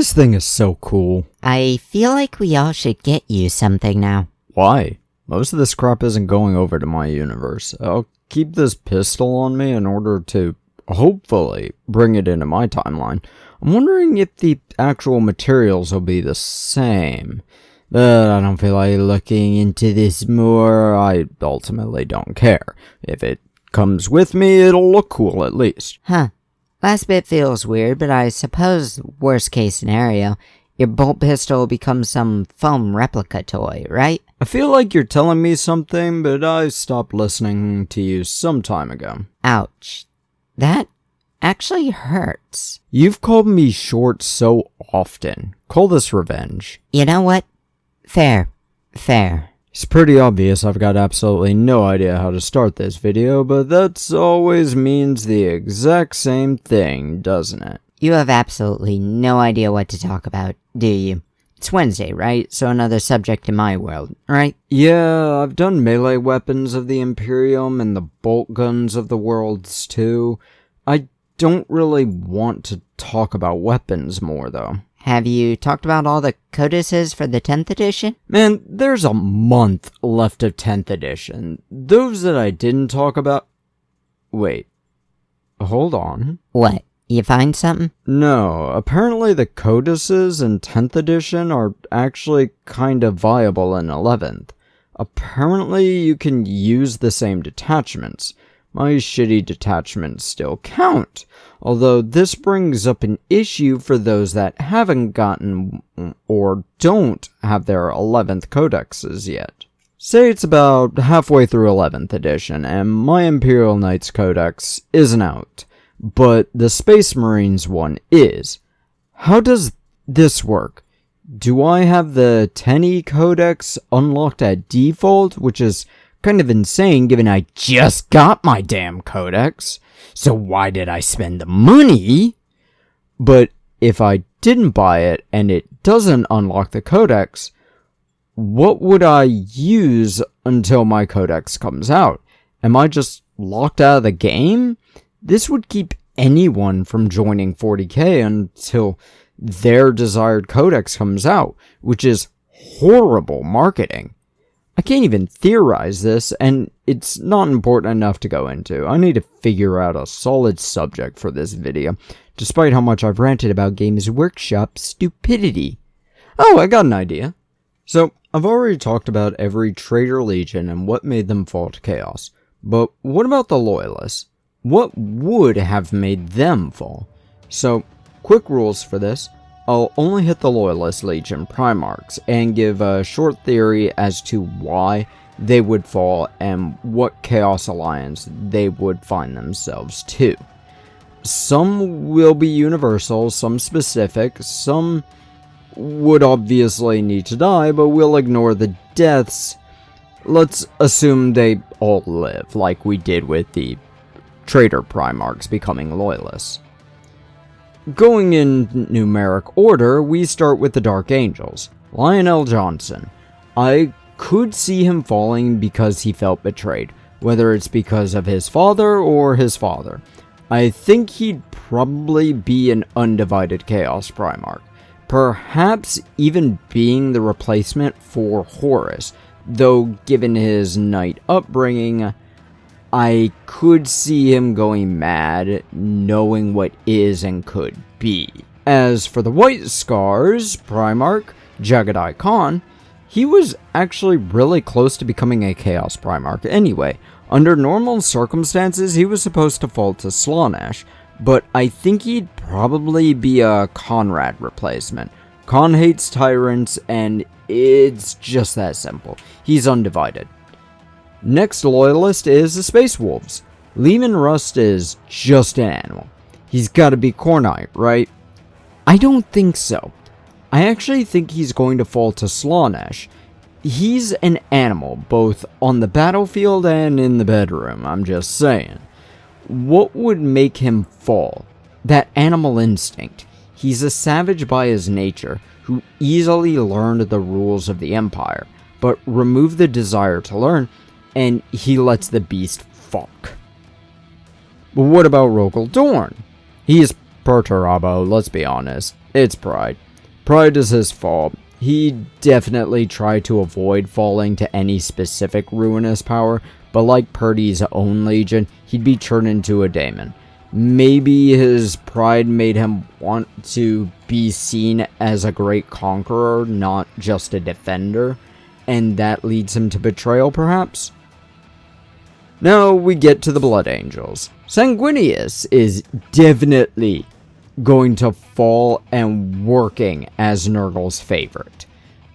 This thing is so cool. I feel like we all should get you something now. Why? Most of this crap isn't going over to my universe. I'll keep this pistol on me in order to, hopefully, bring it into my timeline. I'm wondering if the actual materials will be the same. But I don't feel like looking into this more. I ultimately don't care. If it comes with me, it'll look cool at least. Huh. Last bit feels weird, but I suppose, worst case scenario, your bolt pistol becomes some foam replica toy, right? I feel like you're telling me something, but I stopped listening to you some time ago. Ouch. That actually hurts. You've called me short so often. Call this revenge. You know what? Fair. It's pretty obvious I've got absolutely no idea how to start this video, but that always means the exact same thing, doesn't it? You have absolutely no idea what to talk about, do you? It's Wednesday, right? So another subject in my world, right? Yeah, I've done melee weapons of the Imperium and the bolt guns of the worlds too. I don't really want to talk about weapons more though. Have you talked about all the codices for the 10th edition? Man, there's a month left of 10th edition. Those that I didn't talk about... Wait. Hold on. What? You find something? No, apparently the codices in 10th edition are actually kind of viable in 11th. Apparently you can use the same detachments. My shitty detachments still count, although this brings up an issue for those that haven't gotten or don't have their 11th codexes yet. Say it's about halfway through 11th edition and my Imperial Knights codex isn't out, but the Space Marines one is. How does this work? Do I have the 10E codex unlocked at default, which is kind of insane given I just got my damn codex, so why did I spend the money? But if I didn't buy it and it doesn't unlock the codex, what would I use until my codex comes out? Am I just locked out of the game? This would keep anyone from joining 40k until their desired codex comes out, which is horrible marketing. I can't even theorize this, and it's not important enough to go into. I need to figure out a solid subject for this video, despite how much I've ranted about Games Workshop stupidity. Oh, I got an idea. So, I've already talked about every Traitor Legion and what made them fall to chaos, but what about the Loyalists? What would have made them fall? So, quick rules for this. I'll only hit the Loyalist Legion Primarchs and give a short theory as to why they would fall and what Chaos Alliance they would find themselves to. Some will be universal, some specific, some would obviously need to die, but we'll ignore the deaths. Let's assume they all live, like we did with the Traitor Primarchs becoming Loyalists. Going in numeric order, we start with the Dark Angels. Lionel Johnson. I could see him falling because he felt betrayed, whether it's because of his father or his father. I think he'd probably be an undivided Chaos Primarch, perhaps even being the replacement for Horus, though given his knight upbringing, I could see him going mad, knowing what is and could be. As for the White Scars Primarch, Jagadai Khan, he was actually really close to becoming a Chaos Primarch anyway. Under normal circumstances, he was supposed to fall to Slaanesh, but I think he'd probably be a Conrad replacement. Khan hates tyrants, and it's just that simple. He's undivided. Next Loyalist is the Space Wolves. Leman Rust is just an animal. He's gotta be Kornite, right? I don't think so. I actually think he's going to fall to Slaanesh. He's an animal, both on the battlefield and in the bedroom, I'm just saying. What would make him fall? That animal instinct. He's a savage by his nature, who easily learned the rules of the Empire, but removed the desire to learn, and he lets the beast fuck. But what about Rogel Dorn? He is Perturabo, let's be honest. It's pride. Pride is his fault. He definitely tried to avoid falling to any specific ruinous power, but like Purdy's own legion, he'd be turned into a daemon. Maybe his pride made him want to be seen as a great conqueror, not just a defender, and that leads him to betrayal, perhaps? Now we get to the Blood Angels. Sanguinius is definitely going to fall and working as Nurgle's favorite.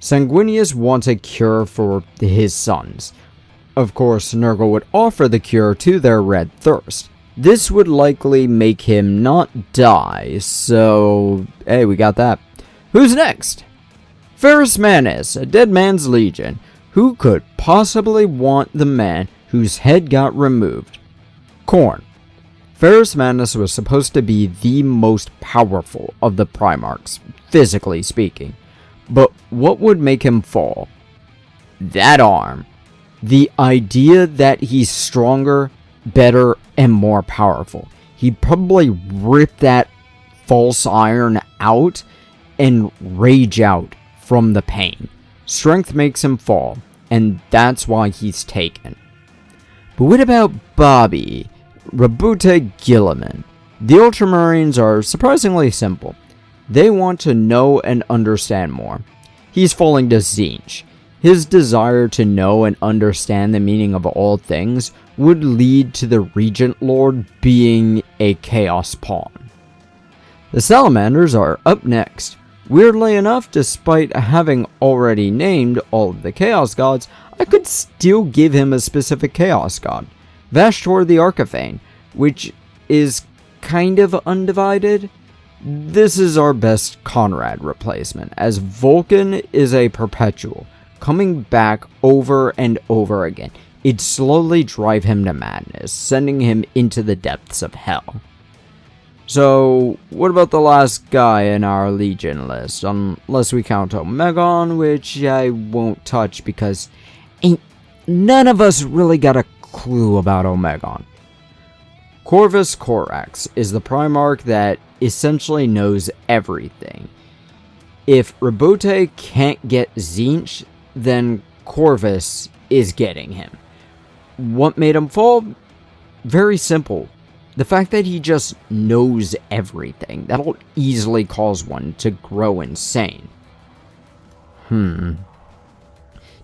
Sanguinius wants a cure for his sons. Of course, Nurgle would offer the cure to their red thirst. This would likely make him not die, so hey, we got that. Who's next? Ferrus Manus, a dead man's legion. Who could possibly want the man whose head got removed? Khorne. Ferrus Manus was supposed to be the most powerful of the Primarchs, physically speaking. But what would make him fall? That arm. The idea that he's stronger, better, and more powerful. He'd probably rip that false iron out and rage out from the pain. Strength makes him fall, and that's why he's taken. But what about Bobby? Rabute Gilliman. The Ultramarines are surprisingly simple. They want to know and understand more. He's falling to Tzeentch. His desire to know and understand the meaning of all things would lead to the Regent Lord being a Chaos pawn. The Salamanders are up next. Weirdly enough, despite having already named all of the Chaos Gods, I could still give him a specific Chaos God. Vashtor the Archifane, which is kind of undivided. This is our best Conrad replacement, as Vulcan is a perpetual, coming back over and over again. It'd slowly drive him to madness, sending him into the depths of hell. So, what about the last guy in our Legion list? Unless we count Omegon, which I won't touch because none of us really got a clue about Omegon. Corvus Corax is the Primarch that essentially knows everything. If Rabute can't get Tzeentch, then Corvus is getting him. What made him fall? Very simple. The fact that he just knows everything. That'll easily cause one to grow insane.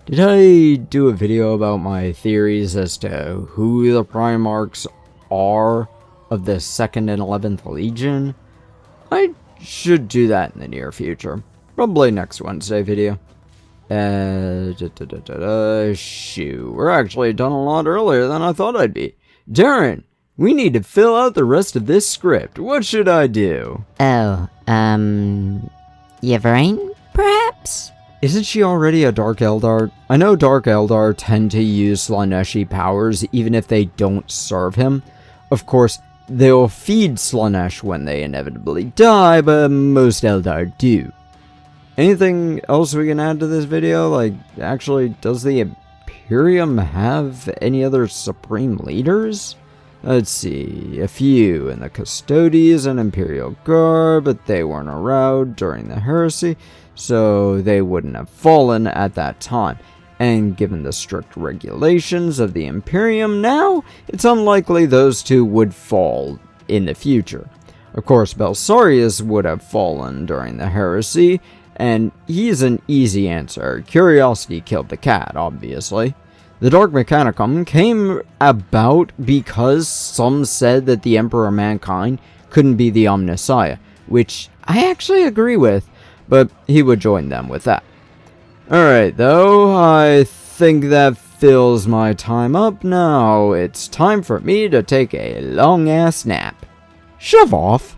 Did I do a video about my theories as to who the Primarchs are of the 2nd and 11th Legion? I should do that in the near future. Probably next Wednesday video. Shoot, we're actually done a lot earlier than I thought I'd be. Darren, we need to fill out the rest of this script. What should I do? Oh, Yvonne, perhaps? Isn't she already a Dark Eldar? I know Dark Eldar tend to use Slaaneshi powers even if they don't serve him. Of course, they'll feed Slaanesh when they inevitably die, but most Eldar do. Anything else we can add to this video? Like, actually, does the Imperium have any other Supreme Leaders? Let's see, a few in the Custodes and Imperial Guard, but they weren't around during the heresy, so they wouldn't have fallen at that time. And given the strict regulations of the Imperium now, it's unlikely those two would fall in the future. Of course, Belisarius would have fallen during the heresy, and he's an easy answer. Curiosity killed the cat, obviously. The Dark Mechanicum came about because some said that the Emperor of Mankind couldn't be the Omnissiah, which I actually agree with, but he would join them with that. Alright though, I think that fills my time up now. It's time for me to take a long ass nap. Shove off!